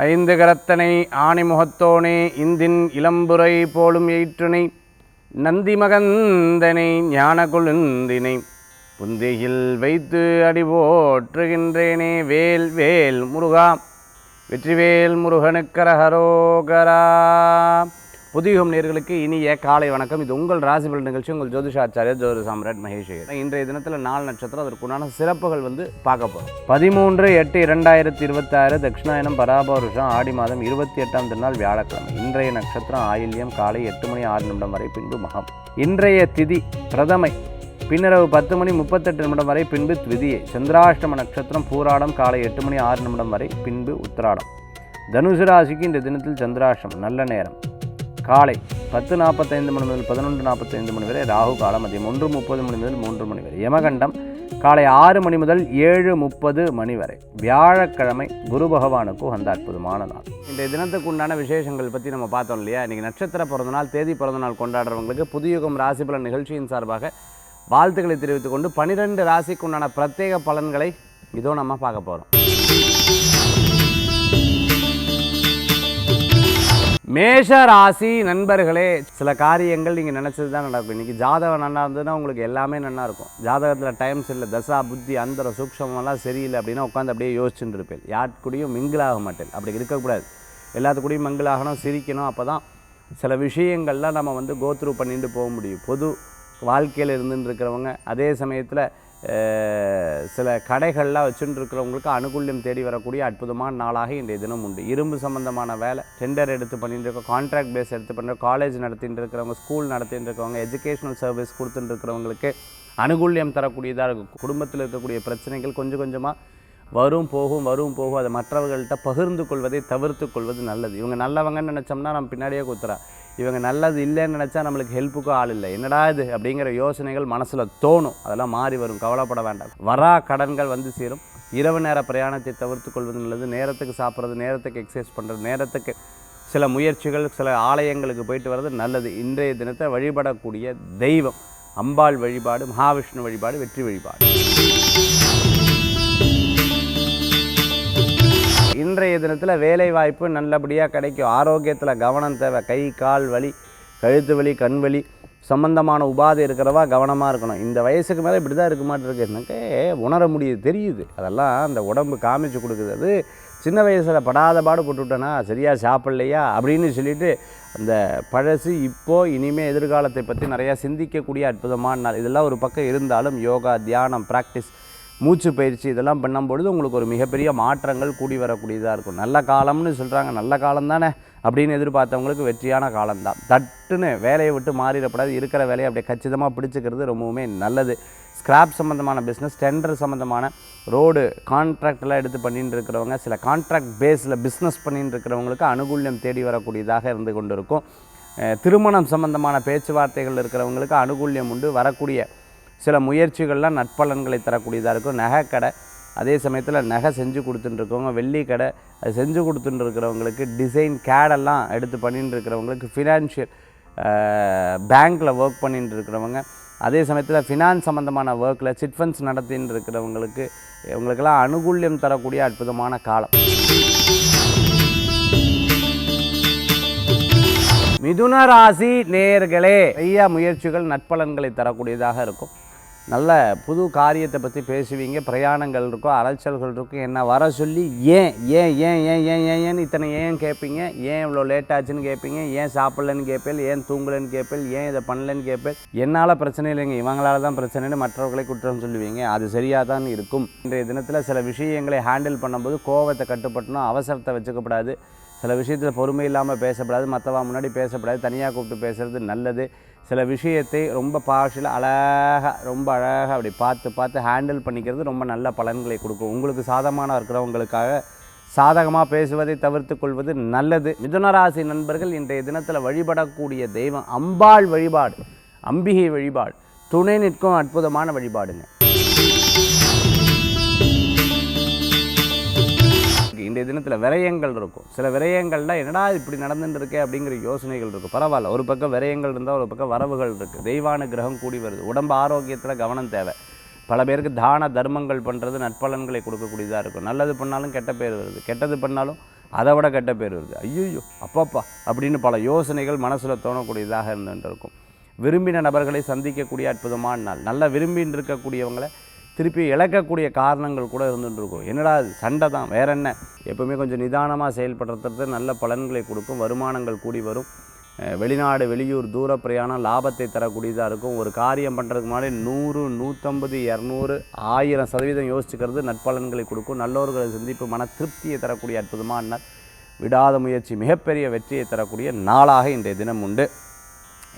ஐந்து கரத்தனை ஆணிமுகத்தோனே இந்தின் இளம்புரை போலும் எயிற்றுனை நந்தி மகந்தனை ஞான கொழுந்தினை புந்தியில் வைத்து அடி போற்றுகின்றேனே. வேல் வேல் முருகா, வெற்றிவேல் முருகனுக்கரஹரோகரா. புதியுகம் நேயர்களுக்கு இனிய காலை வணக்கம். இது உங்கள் ராசிபலன் நிகழ்ச்சி. உங்கள் ஜோதிஷாச்சாரிய ஜோதி சாம்ராட் மகேஷ். இன்றைய தினத்தில் 4 நட்சத்திரம், அதற்குண்டான சிறப்புகள் பார்க்க போகிறோம். 13/8/2026 தட்சிணாயனம் பராபவருஷம் ஆடி மாதம் 28ஆம் திருநாள் வியாழக்கிழமை. இன்றைய நட்சத்திரம் ஆயில்யம் காலை 8:06 வரை, பின்பு மகம். இன்றைய திதி பிரதமை, பின்னிரவு 10:38 வரை, பின்பு த்விதியை. சந்திராஷ்டம நட்சத்திரம் பூராடம் காலை 8:06 வரை, பின்பு உத்திராடம். தனுசு ராசிக்கு இந்த தினத்தில் சந்திராஷ்டமம். நல்ல நேரம் காலை 10:45 முதல் 11:45 வரை, ராகு காலம் மதியம் 1:30 முதல் 3 வரை, யமகண்டம் காலை 6 முதல் 7:30 வரை. வியாழக்கிழமை குரு பகவானுக்கு அந்த அற்புதமான நாள். இன்றைய தினத்துக்கு உண்டான விசேஷங்கள் பற்றி நம்ம பார்த்தோம் இல்லையா? இன்றைக்கி நட்சத்திர பிறந்தநாள், தேதி பிறந்தநாள் கொண்டாடுறவங்களுக்கு புதியுகம் ராசிபலன் நிகழ்ச்சியின் சார்பாக வாழ்த்துக்களை தெரிவித்துக் கொண்டு 12 ராசிக்கு உண்டான பிரத்யேக பலன்களை இதோ நம்ம பார்க்க போகிறோம். மேஷ ராசி நண்பர்களே, சில காரியங்கள் நீங்கள் நினச்சது தான் நடக்கும். இன்றைக்கி ஜாதகம் நல்லா இருந்ததுன்னா உங்களுக்கு எல்லாமே நல்லா இருக்கும். ஜாதகத்தில் டைம்ஸ் இல்லை, தசா புத்தி அந்தர சூக்ஷமெல்லாம் சரியில்லை அப்படின்னா உட்காந்து அப்படியே யோசிச்சுட்டு இருப்பேன். யாருக்கூடையும் மிங்கிளாக மாட்டேன். அப்படி இருக்கக்கூடாது. எல்லாத்துக்கூடையும் மிங்கிளாகணும், சிரிக்கணும். அப்போ தான் சில விஷயங்கள்லாம் நம்ம கோத்ரூ பண்ணிட்டு போக முடியும். பொது வாழ்க்கையில் இருந்துட்டு இருக்கிறவங்க, அதே சமயத்தில் சில கடைகள்லாம் வச்சுட்டு இருக்கிறவங்களுக்கு அனுகூல்யம் தேடி வரக்கூடிய அற்புதமான நாளாக இன்றைய தினம் உண்டு. இரும்பு சம்பந்தமான வேலை, டெண்டர் எடுத்து பண்ணிட்டு இருக்கோம், கான்ட்ராக்ட் பேஸ் எடுத்து பண்ணுற, காலேஜ் நடத்திட்டு இருக்கிறவங்க, ஸ்கூல் நடத்திட்டு இருக்கிறவங்க, எஜுகேஷனல் சர்வீஸ் கொடுத்துட்டு இருக்கிறவங்களுக்கு அனுகூல்யம் தரக்கூடியதாக இருக்கும். குடும்பத்தில் இருக்கக்கூடிய பிரச்சனைகள் கொஞ்சம் கொஞ்சமாக வரும் போகும். அதை மற்றவர்கள்ட்ட பகிர்ந்து கொள்வதை தவிர்த்து கொள்வது நல்லது. இவங்க நல்லவங்கன்னு நினச்சோம்னா நம்ம பின்னாடியே குத்துறா. இவங்க நல்லது இல்லைன்னு நினச்சா நம்மளுக்கு ஹெல்ப்புக்கும் ஆள் இல்லை, என்னடா இது அப்படிங்கிற யோசனைகள் மனசில் தோணும். அதெல்லாம் மாறி வரும், கவலைப்பட வேண்டாம். வரா கடன்கள் சேரும். இரவு நேர பிரயாணத்தை தவிர்த்து கொள்வது நல்லது. நேரத்துக்கு சாப்பிட்றது, நேரத்துக்கு எக்ஸசைஸ் பண்ணுறது, நேரத்துக்கு சில முயற்சிகள், சில ஆலயங்களுக்கு போயிட்டு வர்றது நல்லது. இன்றைய தினத்தை வழிபடக்கூடிய தெய்வம் அம்பாள் வழிபாடு, மகாவிஷ்ணு வழிபாடு, வெற்றி வழிபாடு. இன்றைய தினத்தில் வேலை வாய்ப்பு நல்லபடியாக கிடைக்கும். ஆரோக்கியத்தில் கவனம் தேவை. கை கால் வலி, கழுத்து வலி, கண் வலி சம்பந்தமான உபாதை இருக்கிறவா கவனமாக இருக்கணும். இந்த வயசுக்கு மேலே இப்படி தான் இருக்க மாட்டேருக்கு, எனக்கு உணர முடியுது, தெரியுது. அதெல்லாம் அந்த உடம்பு காமிச்சு கொடுக்குது. அது சின்ன வயசில் படாத பாடு போட்டுவிட்டேனா, சரியாக சாப்பிட்லையா அப்படின்னு சொல்லிட்டு அந்த பழசு இப்போது இனிமேல் எதிர்காலத்தை பற்றி நிறையா சிந்திக்கக்கூடிய அற்புதமான நாள். இதெல்லாம் ஒரு பக்கம் இருந்தாலும் யோகா, தியானம், ப்ராக்டிஸ், மூச்சு பயிற்சி இதெல்லாம் பண்ணும்பொழுது உங்களுக்கு ஒரு மிகப்பெரிய மாற்றங்கள் கூடி வரக்கூடியதாக இருக்கும். நல்ல காலம்னு சொல்கிறாங்க, நல்ல காலம் தானே அப்படின்னு எதிர்பார்த்தவங்களுக்கு வெற்றியான காலம்தான். தட்டுன்னு வேலையை விட்டு மாறிடப்படாது. இருக்கிற வேலையை அப்படியே கச்சிதமாக பிடிச்சிக்கிறது ரொம்பவுமே நல்லது. ஸ்கிராப் சம்மந்தமான பிஸ்னஸ், டெண்டர் சம்மந்தமான ரோடு கான்ட்ராக்டெல்லாம் எடுத்து பண்ணிட்டு இருக்கிறவங்க, சில கான்ட்ராக்ட் பேஸில் பிஸ்னஸ் பண்ணிட்டு இருக்கிறவங்களுக்கு அனுகூல்யம் தேடி வரக்கூடியதாக இருந்து கொண்டு இருக்கும். திருமணம் சம்மந்தமான பேச்சுவார்த்தைகள் இருக்கிறவங்களுக்கு அனுகூல்யம் உண்டு. வரக்கூடிய சில முயற்சிகள்லாம் நட்பலன்களை தரக்கூடியதாக இருக்கும். நகை கடை, அதே சமயத்தில் நகை செஞ்சு கொடுத்துட்டுருக்கவங்க, வெள்ளி கடை அது செஞ்சு கொடுத்துட்டு இருக்கிறவங்களுக்கு, டிசைன் கேடெல்லாம் எடுத்து பண்ணிட்டு இருக்கிறவங்களுக்கு, ஃபினான்ஷியல் பேங்க்கில் ஒர்க் பண்ணிட்டு இருக்கிறவங்க, அதே சமயத்தில் ஃபினான்ஸ் சம்மந்தமான ஒர்க்கில் சிட் ஃபண்ட்ஸ் நடத்தின்னு இருக்கிறவங்களுக்கு, இவங்களுக்கெல்லாம் அனுகூல்யம் தரக்கூடிய அற்புதமான காலம். மிதுன ராசி நேயர்களே, நிறைய முயற்சிகள் நட்பலன்களை தரக்கூடியதாக இருக்கும். நல்ல புது காரியத்தை பற்றி பேசுவீங்க. பிரயாணங்கள் இருக்கும், அலைச்சல்கள் இருக்கும். என்ன வர சொல்லி ஏன் இத்தனை ஏன் கேட்பீங்க. ஏன் இவ்வளோ லேட் ஆச்சுன்னு கேட்பீங்க. ஏன் சாப்பிட்லன்னு கேட்பேன், ஏன் தூங்கலன்னு கேட்பேன், ஏன் இதை பண்ணலன்னு கேட்பேன். என்னால் பிரச்சனை இல்லைங்க, இவங்களால தான் பிரச்சனைன்னு மற்றவர்களை குற்றம் சொல்லுவீங்க. அது சரியாக தான் இருக்கும். இன்றைய தினத்தில் சில விஷயங்களை ஹேண்டில் பண்ணும்போது கோபத்தை கட்டுப்பட்டணும், அவசரத்தை வச்சுக்கப்படாது. சில விஷயத்தில் பொறுமை இல்லாமல் பேசப்படாது, மற்றவா முன்னாடி பேசப்படாது, தனியாக கூப்பிட்டு பேசுகிறது நல்லது. சில விஷயத்தை ரொம்ப ரொம்ப அழகாக அப்படி பார்த்து ஹேண்டில் பண்ணிக்கிறது ரொம்ப நல்ல பலன்களை கொடுக்கும். உங்களுக்கு சாதகமாக இருக்கிறவங்களுக்காக சாதகமாக பேசுவதை தவிர்த்து கொள்வது நல்லது. மிதுனராசி நண்பர்கள், இன்றைய தினத்தில் வழிபடக்கூடிய தெய்வம் அம்பாள் வழிபாடு, அம்பிகை வழிபாடு, துணை நிற்கும் அற்புதமான வழிபாடுங்க. இன்றைய தினத்தில் விரயங்கள் இருக்கும். சில விரயங்கள்லாம் என்னடா இப்படி நடந்துட்டு இருக்கே அப்படிங்கிற யோசனைகள் இருக்கும். பரவாயில்ல, ஒரு பக்கம் விரயங்கள் இருந்தால் ஒரு பக்கம் வரவுகள் இருக்குது. தெய்வான கிரகம் கூடி வருது. உடம்பு ஆரோக்கியத்தில் கவனம் தேவை. பல பேருக்கு தான தர்மங்கள் பண்ணுறது நற்பலன்களை கொடுக்கக்கூடியதாக இருக்கும். நல்லது பண்ணாலும் கெட்ட பேர் வருது, கெட்டது பண்ணாலும் அதை விட கெட்ட பேர் வருது, ஐயோ அப்பப்பா அப்படின்னு பல யோசனைகள் மனசில் தோணக்கூடியதாக இருந்துகிட்டு விரும்பின நபர்களை சந்திக்கக்கூடிய அற்புதமான நாள். நல்லா விரும்பின்னு இருக்கக்கூடியவங்களை திருப்பி இழக்கக்கூடிய காரணங்கள் கூட இருந்துகிட்ருக்கும். என்னடா சண்டை தான், வேற என்ன. எப்பவுமே கொஞ்சம் நிதானமாக செயல்படுறது நல்ல பலன்களை கொடுக்கும். வருமானங்கள் கூடி வரும். வெளிநாடு வெளியூர் தூர பிரயாணம் லாபத்தை தரக்கூடியதாக இருக்கும். ஒரு காரியம் பண்ணுறதுக்கு முன்னாடி 100, 150, 200, 1000% யோசிச்சுக்கிறது நற்பலன்களை கொடுக்கும். நல்லோர்களை சந்திப்பு மன திருப்தியை தரக்கூடிய அற்புதமான நாள். விடாத முயற்சி மிகப்பெரிய வெற்றியை தரக்கூடிய நாளாக இன்றைய தினம் உண்டு.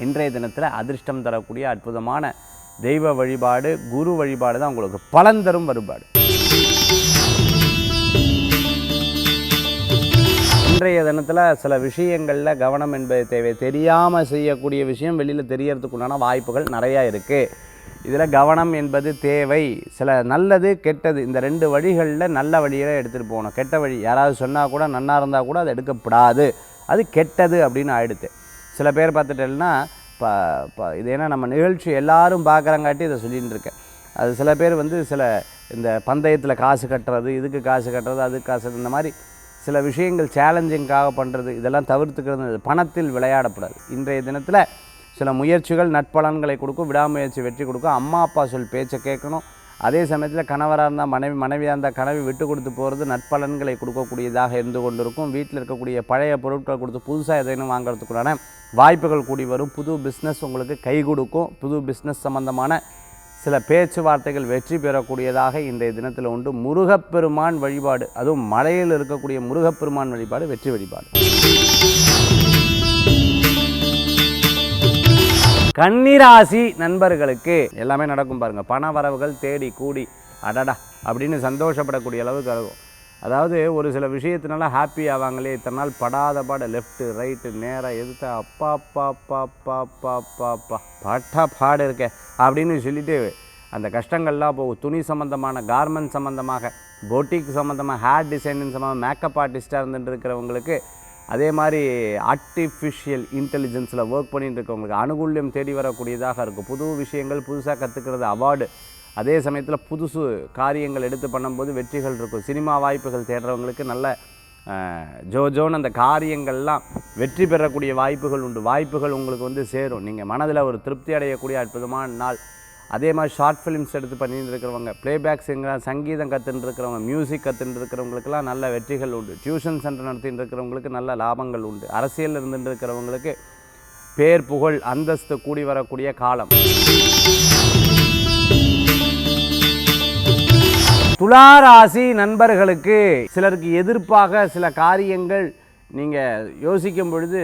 இன்றைய தினத்தில் அதிர்ஷ்டம் தரக்கூடிய அற்புதமான தெய்வ வழிபாடு, குரு வழிபாடு தான் உங்களுக்கு பலன் தரும் வழிபாடு. இன்றைய தினத்தில் சில விஷயங்களில் கவனம் என்பது தேவை. தெரியாமல் செய்யக்கூடிய விஷயம் வெளியில் தெரியறதுக்குண்டான வாய்ப்புகள் நிறையா இருக்குது. இதில் கவனம் என்பது தேவை. சில நல்லது கெட்டது இந்த 2 வழிகளில் நல்ல வழியில் எடுத்துகிட்டு போகணும். கெட்ட வழி யாராவது சொன்னால் கூட நன்னா இருந்தால் கூட அது எடுக்கப்படாது, அது கெட்டது அப்படின்னு ஆயிடுது. சில பேர் பார்த்துட்டேன்னா இது ஏன்னா நம்ம நிகழ்ச்சி எல்லாரும் பார்க்குறங்காட்டி இதை சொல்லிகிட்டு இருக்கேன். அது சில பேர் சில இந்த பந்தயத்தில் காசு கட்டுறது, இதுக்கு காசு கட்டுறது, அதுக்கு காசு, இந்த மாதிரி சில விஷயங்கள் சேலஞ்சிங்காக பண்ணுறது, இதெல்லாம் தவிர்த்துக்கிறது. பணத்தில் விளையாடப்படாது. இன்றைய தினத்தில் சில முயற்சிகள் நற்பலன்களை கொடுக்கும். விடாமுயற்சி வெற்றி கொடுக்கும். அம்மா அப்பா சொல் பேச்சை கேட்கணும். அதே சமயத்தில் கணவராக இருந்தால் மனைவியாக இருந்தால் கனவை விட்டு கொடுத்து போகிறது நற்பலன்களை கொடுக்கக்கூடியதாக இருந்து கொண்டிருக்கும். வீட்டில் இருக்கக்கூடிய பழைய பொருட்களை கொடுத்து புதுசாக எதையும் வாங்கிறதுக்குள்ளான வாய்ப்புகள் கூடி வரும். புது பிஸ்னஸ் உங்களுக்கு கை கொடுக்கும். புது பிஸ்னஸ் சம்பந்தமான சில பேச்சுவார்த்தைகள் வெற்றி பெறக்கூடியதாக இன்றைய தினத்தில் உண்டு. முருகப்பெருமான் வழிபாடு, அதுவும் மலையில் இருக்கக்கூடிய முருகப்பெருமான் வழிபாடு வெற்றி வழிபாடு. கன்னிராசி நண்பர்களுக்கு எல்லாமே நடக்கும் பாருங்கள். பண வரவுகள் தேடி கூடி அடடா அப்படின்னு சந்தோஷப்படக்கூடிய அளவுக்கு இருக்கும். அதாவது ஒரு சில விஷயத்தினால ஹாப்பி ஆவாங்களே, இத்தனை நாள் படாத பாட லெஃப்ட்டு ரைட்டு நேராக எதுத்த அப்பா அப்பா அப்பா அப்பா அப்பா அப்பா அப்பா பாட்டா பாடு இருக்க அப்படின்னு சொல்லிட்டு அந்த கஷ்டங்கள்லாம் போகும். துணி சம்மந்தமான, கார்மெண்ட் சம்மந்தமாக, பொட்டிக் சம்மந்தமாக, ஹேர் டிசைனிங் சம்மந்தமாக, மேக்கப் ஆர்டிஸ்ட்டாக இருந்துட்டு இருக்கிறவங்களுக்கு, அதே மாதிரி ஆர்டிஃபிஷியல் இன்டெலிஜென்ஸில் ஒர்க் பண்ணிட்டு இருக்கவங்களுக்கு அனுகூல்யம் தேடி வரக்கூடியதாக இருக்கும். புது விஷயங்கள் புதுசாக கற்றுக்கிறது அவார்டு. அதே சமயத்தில் புதுசு காரியங்கள் எடுத்து பண்ணும்போது வெற்றிகள் இருக்கும். சினிமா வாய்ப்புகள் தேடுறவங்களுக்கு நல்ல ஜோன்னு அந்த காரியங்கள்லாம் வெற்றி பெறக்கூடிய வாய்ப்புகள் உண்டு. வாய்ப்புகள் உங்களுக்கு சேரும். நீங்கள் மனதில் ஒரு திருப்தி அடையக்கூடிய அற்புதமான நாள். அதே மாதிரி ஷார்ட் ஃபிலிம்ஸ் எடுத்து பண்ணிட்டு இருக்கிறவங்க, ப்ளேபேக் சிங்கர், சங்கீதம் கற்றுட்டு இருக்கிறவங்க, மியூசிக் கற்றுட்டு இருக்கிறவங்களுக்கெல்லாம் நல்ல வெற்றிகள் உண்டு. டியூஷன் சென்டர் நடத்திட்டு இருக்கிறவங்களுக்கு நல்ல லாபங்கள் உண்டு. அரசியல் இருந்துட்டு இருக்கிறவங்களுக்கு பேர் புகழ் அந்தஸ்து கூடி வரக்கூடிய காலம். துளாராசி நண்பர்களுக்கு சிலருக்கு எதிர்ப்பாக சில காரியங்கள் நீங்கள் யோசிக்கும் பொழுது,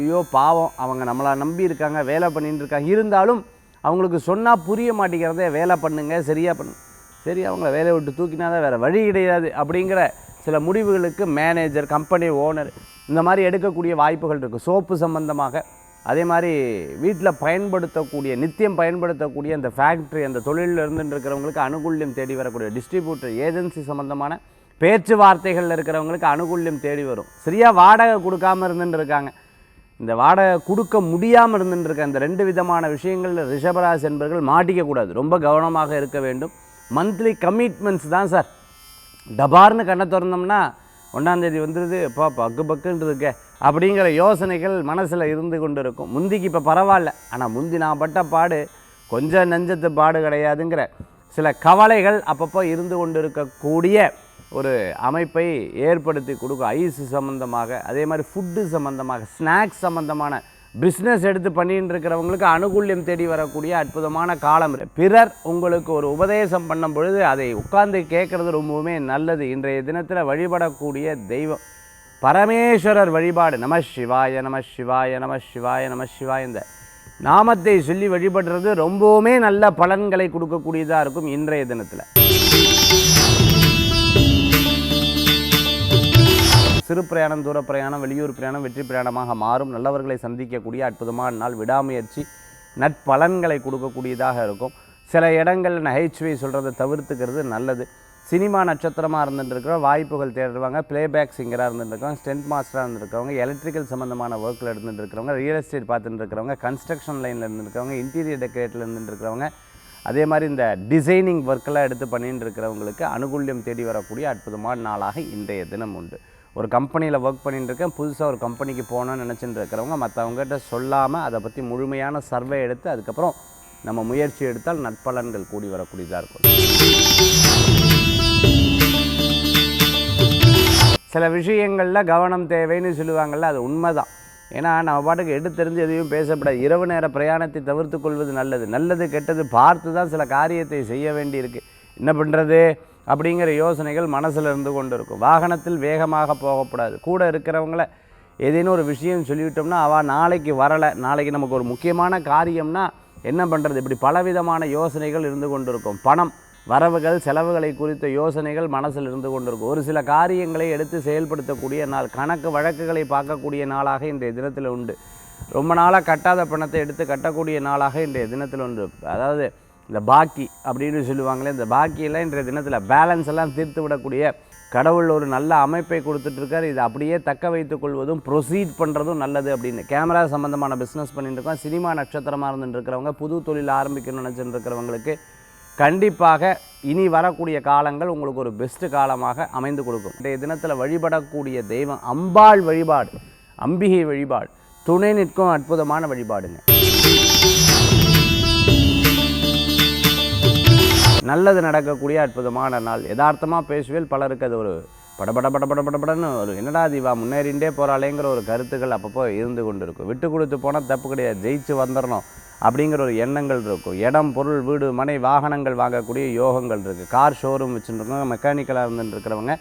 ஐயோ பாவம் அவங்க நம்மளை நம்பி இருக்காங்க, வேலை பண்ணிட்டு இருக்காங்க, இருந்தாலும் அவங்களுக்கு சொன்னால் புரிய மாட்டேங்கிறதே, வேலை பண்ணுங்க சரியாக பண்ணுங்க, சரி அவங்கள வேலையை விட்டு தூக்கினா தான் வேறு வழி கிடையாது அப்படிங்கிற சில முடிவுகளுக்கு மேனேஜர், கம்பெனி ஓனர் இந்த மாதிரி எடுக்கக்கூடிய வாய்ப்புகள் இருக்குது. சோப்பு சம்பந்தமாக, அதே மாதிரி வீட்டில் பயன்படுத்தக்கூடிய, நித்தியம் பயன்படுத்தக்கூடிய அந்த ஃபேக்ட்ரி, அந்த தொழிலில் இருந்துட்டு இருக்கிறவங்களுக்கு அனுகூல்யம் தேடி வரக்கூடிய டிஸ்ட்ரிபியூட்டர், ஏஜென்சி சம்மந்தமான பேச்சுவார்த்தைகளில் இருக்கிறவங்களுக்கு அனுகூல்யம் தேடி வரும். சரியாக வாடகை கொடுக்காமல் இருந்துட்டு இருக்காங்க, இந்த வாடகை கொடுக்க முடியாமல் இருந்துட்டு இருக்க இந்த 2 விதமான விஷயங்களில் ரிஷபராசி என்பவர்கள் மாட்டிக்கக்கூடாது. ரொம்ப கவனமாக இருக்க வேண்டும். மந்த்லி கமிட்மெண்ட்ஸ் தான் சார், டபார்னு கண்ணை திறந்தோம்னா 1ஆம் தேதி வந்துடுது, பக்கு பக்குன்னு இருக்க அப்படிங்கிற யோசனைகள் மனசில் இருந்து கொண்டு இருக்கும். முந்திக்கு இப்போ பரவாயில்ல, ஆனால் முந்தி நான் பட்ட பாடு கொஞ்சம் நெஞ்சத்து பாடு கிடையாதுங்கிற சில கவலைகள் அப்பப்போ இருந்து கொண்டு இருக்கக்கூடிய ஒரு அமைப்பை ஏற்படுத்தி கொடுக்கும். ஐஸ் சம்மந்தமாக, அதே மாதிரி ஃபுட்டு சம்மந்தமாக, ஸ்நாக்ஸ் சம்மந்தமான பிஸ்னஸ் எடுத்து பண்ணிட்டு இருக்கிறவங்களுக்கு அனுகூல்யம் தேடி வரக்கூடிய அற்புதமான காலம். பிறர் உங்களுக்கு ஒரு உபதேசம் பண்ணும் பொழுது அதை உட்கார்ந்து கேட்குறது ரொம்பவுமே நல்லது. இன்றைய தினத்தில் வழிபடக்கூடிய தெய்வம் பரமேஸ்வரர் வழிபாடு. நம சிவாய நம சிவாய நம சிவாய நம சிவாய இந்த நாமத்தை சொல்லி வழிபடுறது ரொம்பவுமே நல்ல பலன்களை கொடுக்கக்கூடியதாக இருக்கும். இன்றைய தினத்தில் சிறு பிரயாணம், தூர பிரயாணம், வெளியூர் பிரயாணம் வெற்றி பிரயாணமாக மாறும். நல்லவர்களை சந்திக்கக்கூடிய அற்புதமான நாள். விடாமுயற்சி நற்பலன்களை கொடுக்கக்கூடியதாக இருக்கும். சில இடங்களில் நகைச்சுவை சொல்கிறத தவிர்த்துக்கிறது நல்லது. சினிமா நட்சத்திரமாக இருந்துட்டுருக்கிற வாய்ப்புகள் தேடுவாங்க. ப்ளேபேக் சிங்கராக இருந்துட்டுருக்கவங்க, ஸ்டென்ட் மாஸ்டராக இருந்துருக்கிறவங்க, எலக்ட்ரிக்கல் சம்மந்தமான ஒர்க்கில் இருந்துட்டுருக்கிறவங்க, ரியல் எஸ்டேட் பார்த்துட்டு இருக்கிறவங்க, கன்ஸ்ட்ரக்ஷன் லைனில் இருந்துருக்கிறவங்க, இன்டீரியர் டெக்கரேட்டில் இருந்துட்டுருக்கிறவங்க, அதே மாதிரி இந்த டிசைனிங் ஒர்க்கெல்லாம் எடுத்து பண்ணிட்டு இருக்கிறவங்களுக்கு அனுகூல்யம் தேடி வரக்கூடிய அற்புதமான நாளாக இன்றைய தினம் உண்டு. ஒரு கம்பெனியில் ஒர்க் பண்ணிட்டு இருக்கேன், புதுசாக ஒரு கம்பெனிக்கு போகணும்னு நினச்சிட்டு இருக்கிறவங்க மற்றவங்ககிட்ட சொல்லாமல் அதை பற்றி முழுமையான சர்வே எடுத்து அதுக்கப்புறம் நம்ம முயற்சி எடுத்தால் நற்பலன்கள் கூடி வரக்கூடியதாக இருக்கும். சில விஷயங்களில் கவனம் தேவைன்னு சொல்லுவாங்கள்ல, அது உண்மைதான். ஏன்னா நம்ம பாட்டுக்கு எடுத்தெறிஞ்சு எதையும் பேசப்படாது. இரவு நேர பிரயாணத்தை தவிர்த்து கொள்வது நல்லது. நல்லது கெட்டது பார்த்து தான் சில காரியத்தை செய்ய வேண்டியிருக்கு. என்ன பண்ணுறது அப்படிங்கிற யோசனைகள் மனசில் இருந்து கொண்டு இருக்கும். வாகனத்தில் வேகமாக போகக்கூடாது. கூட இருக்கிறவங்கள ஏதேனும் ஒரு விஷயம் சொல்லிவிட்டோம்னா அவள் நாளைக்கு வரலை, நாளைக்கு நமக்கு ஒரு முக்கியமான காரியம்னா என்ன பண்ணுறது, இப்படி பலவிதமான யோசனைகள் இருந்து கொண்டு இருக்கும். பணம் வரவுகள் செலவுகளை குறித்த யோசனைகள் மனசில் இருந்து கொண்டிருக்கும். ஒரு சில காரியங்களை எடுத்து செயல்படுத்தக்கூடிய நாள், கணக்கு வழக்குகளை பார்க்கக்கூடிய நாளாக இன்றைய தினத்தில் உண்டு. ரொம்ப நாளாக கட்டாத பணத்தை எடுத்து கட்டக்கூடிய நாளாக இன்றைய தினத்தில் உண்டு. அதாவது இந்த பாக்கி அப்படின்னு சொல்லுவாங்களே, இந்த பாக்கியெல்லாம் இன்றைய தினத்தில் பேலன்ஸ் எல்லாம் தீர்த்து விடக்கூடிய கடவுள் ஒரு நல்ல அமைப்பை கொடுத்துட்ருக்கார். இதை அப்படியே தக்க வைத்துக் கொள்வதும் ப்ரொசீட் பண்ணுறதும் நல்லது அப்படின்னு. கேமரா சம்மந்தமான பிஸ்னஸ் பண்ணிட்டு இருக்கோம், சினிமா நட்சத்திரமாக இருந்துட்டு இருக்கிறவங்க, புது தொழில் ஆரம்பிக்கணும்னு நினச்சிட்டு இருக்கிறவங்களுக்கு கண்டிப்பாக இனி வரக்கூடிய காலங்கள் உங்களுக்கு ஒரு பெஸ்ட்டு காலமாக அமைந்து கொடுக்கும். இன்றைய தினத்தில் வழிபடக்கூடிய தெய்வம் அம்பாள் வழிபாடு, அம்பிகை வழிபாடு, துணை நிற்கும் அற்புதமான வழிபாடுங்க. நல்லது நடக்கக்கூடிய அற்புதமான நாள். யதார்த்தமாக பேசுவேல், பலருக்கு அது ஒரு படபடன்னு ஒரு என்னடா தீவா முன்னேறிண்டே போகிறாளேங்கிற ஒரு கருத்துக்கள் அப்பப்போ இருந்து கொண்டு இருக்கும். விட்டு கொடுத்து போனால் தப்பு கிடையாது, ஜெயிச்சு வந்துடணும் அப்படிங்கிற ஒரு எண்ணங்கள் இருக்கும். இடம் பொருள் வீடு மனை வாகனங்கள் வாங்கக்கூடிய யோகங்கள் இருக்குது. கார் ஷோரூம் வச்சுருக்கவங்க, மெக்கானிக்கலாக இருந்துருக்கிறவங்க,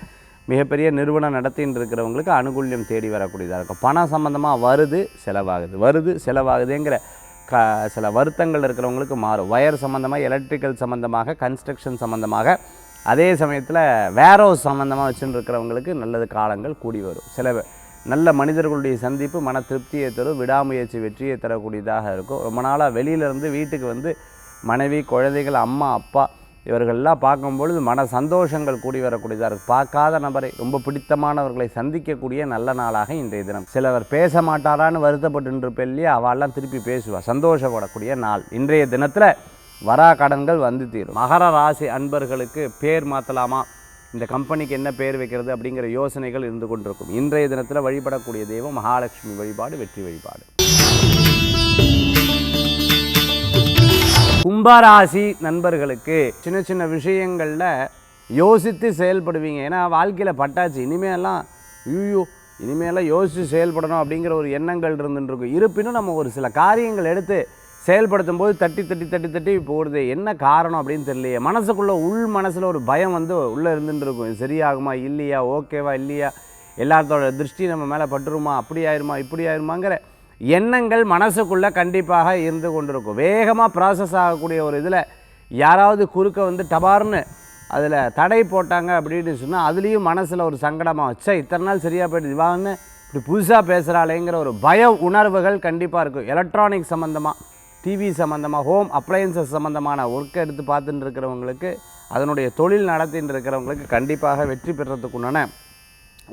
மிகப்பெரிய நிறுவனம் நடத்தின்னு இருக்கிறவங்களுக்கு அனுகூல்யம் தேடி வரக்கூடியதாக இருக்கும். பணம் சம்மந்தமாக வருது செலவாகுதுங்கிற சில வருத்தங்கள் இருக்கிறவங்களுக்கு மாறும். வயர் சம்மந்தமாக, எலக்ட்ரிக்கல் சம்மந்தமாக, கன்ஸ்ட்ரக்ஷன் சம்மந்தமாக, அதே சமயத்தில் வேர்ஹவுஸ் சம்மந்தமாக வச்சுன்னு இருக்கிறவங்களுக்கு நல்லது காலங்கள் கூடி வரும். சில நல்ல மனிதர்களுடைய சந்திப்பு மன திருப்தியை தரும், விடாமுயற்சி வெற்றியை தரக்கூடியதாக இருக்கும். ரொம்ப நாளாக வெளியிலேருந்து வீட்டுக்கு வந்து மனைவி, குழந்தைகள், அம்மா, அப்பா இவர்கள்லாம் பார்க்கும்பொழுது மன சந்தோஷங்கள் கூடி வரக்கூடியதாக இருக்கும். பார்க்காத நபரை, ரொம்ப பிடித்தமானவர்களை சந்திக்கக்கூடிய நல்ல நாளாக இன்றைய தினம். சிலவர் பேச மாட்டாரான்னு வருத்தப்பட்டு இல்லையா, அவெல்லாம் திருப்பி பேசுவாள், சந்தோஷப்படக்கூடிய நாள். இன்றைய தினத்தில் வரா கடன்கள் வந்து தீரும். மகர ராசி அன்பர்களுக்கு பேர் மாற்றலாமா, இந்த கம்பெனிக்கு என்ன பேர் வைக்கிறது அப்படிங்கிற யோசனைகள் இருந்து கொண்டிருக்கும். இன்றைய தினத்தில் வழிபடக்கூடிய தெய்வம் மகாலட்சுமி வழிபாடு, வெற்றி வழிபாடு. கும்பராசி நண்பர்களுக்கு சின்ன சின்ன விஷயங்களில் யோசித்து செயல்படுவீங்க. ஏன்னா வாழ்க்கையில் பட்டாச்சு, இனிமேலாம் யோசித்து செயல்படணும் அப்படிங்கிற ஒரு எண்ணங்கள் இருந்துருக்கும். இருப்பினும் நம்ம ஒரு சில காரியங்கள் எடுத்து செயல்படுத்தும் போது தட்டி போடுது. என்ன காரணம் அப்படின்னு தெரியலையே, மனசுக்குள்ளே மனசில் ஒரு பயம் வந்து உள்ளே இருந்துட்டு இருக்கும். இது சரியாகுமா இல்லையா, ஓகேவா இல்லையா, எல்லாத்தோட திருஷ்டி நம்ம மேலே பட்டுருமா, அப்படி ஆயிருமா இப்படி ஆயிருமாங்கிற எண்ணங்கள் மனசுக்குள்ளே கண்டிப்பாக இருந்து கொண்டிருக்கும். வேகமாக ப்ராசஸ் ஆகக்கூடிய ஒரு இதில் யாராவது குறுக்க வந்து டபார்னு அதில் தடை போட்டாங்க அப்படின்னு சொன்னால் அதுலேயும் மனசில் ஒரு சங்கடமாக வச்சா இத்தனை நாள் சரியாக போய்ட்டு இவான்னு இப்படி புதுசாக பேசுகிறாளேங்கிற ஒரு பய உணர்வுகள் கண்டிப்பாக இருக்கும். எலக்ட்ரானிக் சம்மந்தமாக, டிவி சம்மந்தமாக, ஹோம் அப்ளையன்சஸ் சம்மந்தமான ஒர்க்கை எடுத்து பார்த்துட்டு இருக்கிறவங்களுக்கு, அதனுடைய தொழில் நடத்தின்னு இருக்கிறவங்களுக்கு கண்டிப்பாக வெற்றி பெறத்துக்குண்டான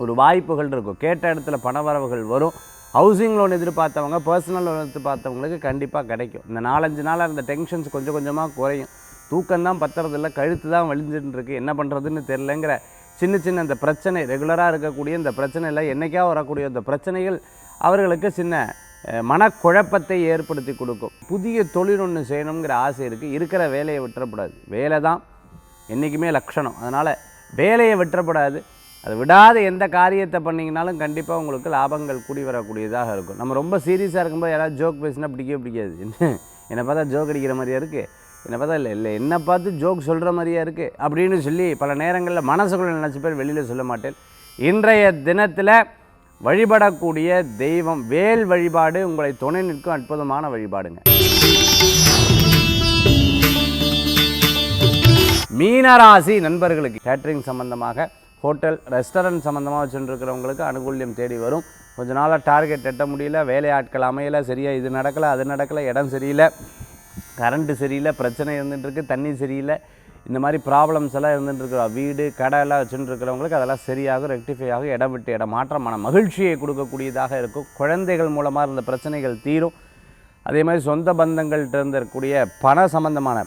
ஒரு வாய்ப்புகள் இருக்கும். கேட்ட இடத்துல பணவரவுகள் வரும். ஹவுசிங் லோன் எதிர்பார்த்தவங்க, பர்சனல் லோன் எதிர்பார்த்தவங்களுக்கு கண்டிப்பாக கிடைக்கும். இந்த 4-5 நாளாக இருந்த டென்ஷன்ஸ் கொஞ்சம் கொஞ்சமாக குறையும். தூக்கம்தான் பத்துறதில்லை, கழுத்து தான் வலிஞ்சுட்டு இருக்குது, என்ன பண்ணுறதுன்னு தெரிலங்கிற சின்ன இந்த பிரச்சனை, ரெகுலராக இருக்கக்கூடிய இந்த பிரச்சனையில் என்றைக்காக வரக்கூடிய இந்த பிரச்சனைகள் அவர்களுக்கு சின்ன மனக்குழப்பத்தை ஏற்படுத்தி கொடுக்கும். புதிய தொழில் ஒன்று செய்யணுங்கிற ஆசை இருக்குது. இருக்கிற வேலையை விட்டுறக்கூடாது. வேலை தான் என்றைக்குமே லட்சணம். அதனால் வேலையை விட்டுறக்கூடாது. அது விடாத எந்த காரியத்தை பண்ணிங்கனாலும் கண்டிப்பாக உங்களுக்கு லாபங்கள் கூடி வரக்கூடியதாக இருக்கும். நம்ம ரொம்ப சீரியஸாக இருக்கும்போது யாராவது ஜோக் பேசினா பிடிக்காது. என்னை பார்த்தா ஜோக் அடிக்கிற மாதிரியா இருக்குது, என்னை பார்த்தா இல்லை என்னை பார்த்து ஜோக் சொல்கிற மாதிரியா இருக்குது அப்படின்னு சொல்லி பல நேரங்களில் மனசுக்குள்ளே நினச்ச பேர் வெளியில் சொல்ல மாட்டேன். இன்றைய தினத்தில் வழிபடக்கூடிய தெய்வம் வேல் வழிபாடு உங்களை துணை நிற்கும் அற்புதமான வழிபாடுங்க. மீனராசி நண்பர்களுக்கு கேட்ரிங் சம்பந்தமாக, ஹோட்டல் ரெஸ்டாரண்ட் சம்மந்தமாக வச்சுருக்கிறவங்களுக்கு அனுகூல்யம் தேடி வரும். கொஞ்ச நாளாக டார்கெட் எட்ட முடியல, வேலையாட்கள் அமையலை, சரியாக இது நடக்கலை அது நடக்கலை, இடம் சரியில்லை, கரண்ட்டு சரியில்லை, பிரச்சனை இருந்துகிட்ருக்கு, தண்ணி சரியில்லை, இந்த மாதிரி ப்ராப்ளம்ஸ் எல்லாம் இருந்துகிட்ருக்குறோம். வீடு கடை எல்லாம் வச்சுருக்கிறவங்களுக்கு அதெல்லாம் சரியாகும், ரெக்டிஃபை ஆகும். இடம் விட்டு இடம் மாற்றமான மகிழ்ச்சியை கொடுக்கக்கூடியதாக இருக்கும். குழந்தைகள் மூலமாக இருந்த பிரச்சனைகள் தீரும். அதே மாதிரி சொந்த பந்தங்கள்கிட்ட இருந்திருக்கக்கூடிய பண சம்பந்தமான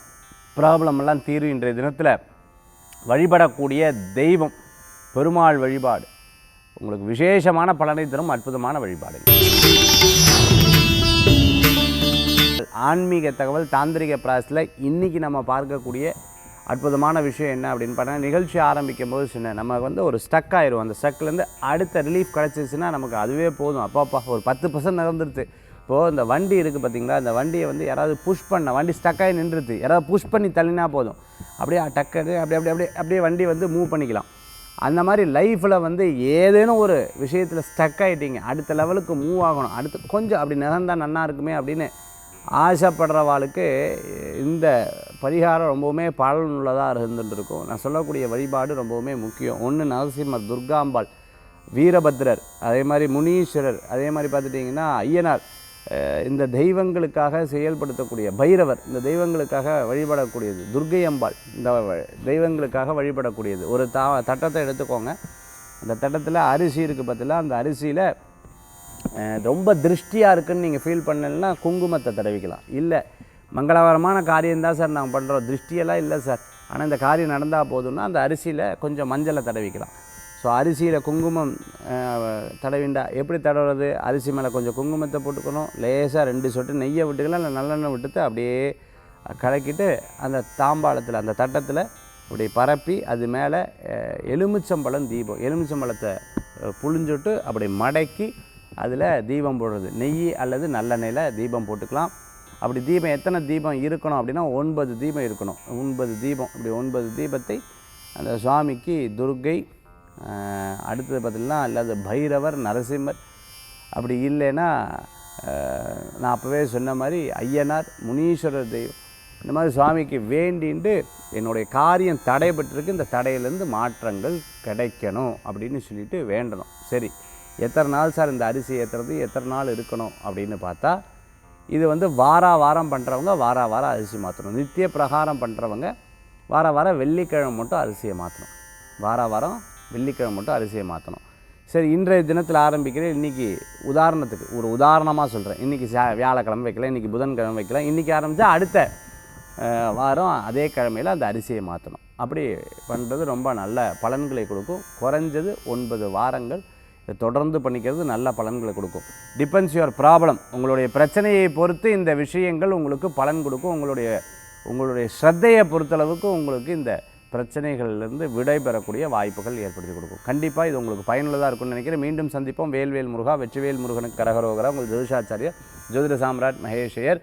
ப்ராப்ளமெல்லாம் தீரும். இன்றைய தினத்தில் வழிபடக்கூடிய தெய்வம் பெருமாள் வழிபாடு, உங்களுக்கு விசேஷமான பலனை தரும் அற்புதமான வழிபாடு. ஆன்மீக தகவல் தாந்திரிக பிராசத்தில் இன்றைக்கி நம்ம பார்க்கக்கூடிய அற்புதமான விஷயம் என்ன அப்படின்னு பார்த்தா, நிகழ்ச்சி ஆரம்பிக்கும் போது நம்ம ஒரு ஸ்டக் ஆயிரும். அந்த ஸ்டக்லேருந்து அடுத்த ரிலீஃப் கிடச்சிச்சுன்னா நமக்கு அதுவே போதும். அப்பாப்பா ஒரு 10% நடந்துருது. இப்போது இந்த வண்டி இருக்குது பார்த்திங்களா, இந்த வண்டியை யாராவது புஷ் பண்ண, வண்டி ஸ்டக்காகி நின்றுது, யாராவது புஷ் பண்ணி தள்ளினா போதும், அப்படியே டக்குன்னு அப்படியே வண்டி மூவ் பண்ணிக்கலாம். அந்த மாதிரி லைஃப்பில் ஏதேனும் ஒரு விஷயத்தில் ஸ்டக் ஆகிட்டீங்க, அடுத்த லெவலுக்கு மூவ் ஆகணும், அடுத்து கொஞ்சம் அப்படி நகர்ந்தால் நல்லா இருக்குமே அப்படின்னு ஆசைப்படுறவாளுக்கு இந்த பரிகாரம் ரொம்பவுமே பலனுள்ளதாக இருந்துட்டு இருக்கும். நான் சொல்லக்கூடிய வழிபாடு ரொம்பவுமே முக்கியம். ஒன்று நரசிம்மர், துர்காம்பாள், வீரபத்ரர், அதே மாதிரி முனீஸ்வரர், அதே மாதிரி பார்த்துட்டிங்கன்னா ஐயனார், இந்த தெய்வங்களுக்காக செயல்படுத்தக்கூடிய பைரவர், இந்த தெய்வங்களுக்காக வழிபடக்கூடியது துர்க்கை அம்பாள், இந்த தெய்வங்களுக்காக வழிபடக்கூடியது. ஒரு தட்டத்தை எடுத்துக்கோங்க. அந்த தட்டத்தில் அரிசி இருக்குது பார்த்தீங்களா, அந்த அரிசியில் ரொம்ப திருஷ்டியாக இருக்குதுன்னு நீங்கள் ஃபீல் பண்ணலைன்னா குங்குமத்தை தடவிக்கலாம். இல்லை மங்களகரமான காரியம்தான் சார் நாங்கள் பண்ணுறோம், திருஷ்டியெல்லாம் இல்லை சார், ஆனால் இந்த காரியம் நடந்தால் போதும்னா அந்த அரிசியில் கொஞ்சம் மஞ்சளை தடவிக்கலாம். ஸோ அரிசியில் குங்குமம் தடவிண்டா எப்படி தடவுறது, அரிசி மேலே கொஞ்சம் குங்குமத்தை போட்டுக்கணும், லேசாக 2 சொட்டு நெய்யை விட்டுக்கலாம், இல்லை நல்லெண்ணெய் விட்டுட்டு அப்படியே கலக்கிட்டு அந்த தாம்பாளத்தில் அந்த தட்டத்தில் அப்படி பரப்பி அது மேலே எலுமிச்சம்பழம் தீபம், எலுமிச்சம்பழத்தை புழிஞ்சுட்டு அப்படி மடக்கி அதில் தீபம் போடுறது. நெய் அல்லது நல்லெண்ணெயில் தீபம் போட்டுக்கலாம். அப்படி தீபம் எத்தனை தீபம் இருக்கணும் அப்படின்னா 9 தீபம் இருக்கணும். 9 தீபம், அப்படி 9 தீபத்தை அந்த சுவாமிக்கு துர்க்கை, அடுத்தது பார்த்திங்கன்னா அல்லது பைரவர், நரசிம்மர், அப்படி இல்லைன்னா நான் அப்போவே சொன்ன மாதிரி ஐயனார், முனீஸ்வரர் தெய்வம், இந்த மாதிரி சுவாமிக்கு வேண்டின்ட்டு என்னுடைய காரியம் தடைபட்டிருக்கு, இந்த தடையிலேருந்து மாற்றங்கள் கிடைக்கணும் அப்படின்னு சொல்லிட்டு வேண்டணும். சரி, எத்தனை நாள் சார் இந்த அரிசி ஏற்றுறது, எத்தனை நாள் இருக்கணும் அப்படின்னு பார்த்தா, இது வாரம் பண்ணுறவங்க வாரம் அரிசி மாற்றணும். நித்திய பிரகாரம் பண்ணுறவங்க வாரம் வெள்ளிக்கிழமை மட்டும் அரிசியை மாற்றணும். வாரம் வெள்ளிக்கிழமை மட்டும் அரிசியை மாற்றணும். சரி, இன்றைய தினத்தில் ஆரம்பிக்கிறேன். இன்றைக்கி உதாரணத்துக்கு ஒரு உதாரணமாக சொல்கிறேன். இன்றைக்கி வியாழக்கிழமை வைக்கலாம், இன்றைக்கி புதன்கிழமை வைக்கலாம். இன்றைக்கி ஆரம்பித்தா அடுத்த வாரம் அதே கிழமையில் அந்த அரிசியை மாற்றணும். அப்படி பண்ணுறது ரொம்ப நல்ல பலன்களை கொடுக்கும். குறைஞ்சது 9 வாரங்கள் இதை தொடர்ந்து பண்ணிக்கிறது நல்ல பலன்களை கொடுக்கும். டிபெண்ட்ஸ் யுவர் ப்ராப்ளம், உங்களுடைய பிரச்சனையை பொறுத்து இந்த விஷயங்கள் உங்களுக்கு பலன் கொடுக்கும். உங்களுடைய ஸ்ரத்தையை பொறுத்தளவுக்கு உங்களுக்கு இந்த பிரச்சனைகளிலிருந்து விடைபெறக்கூடிய வாய்ப்புகள் ஏற்படுத்தி கொடுக்கும். கண்டிப்பாக இது உங்களுக்கு பயனுள்ளதாக இருக்கும்னு நினைக்கிறேன். மீண்டும் சந்திப்போம். வேல்வேல் முருகா, வெற்றிவேல் முருகனுக்கு கரகரோகரா. உங்கள் ஜோதிஷாச்சாரியர், ஜோதிட சாம்ராட் மகேஷ் ஐயர்.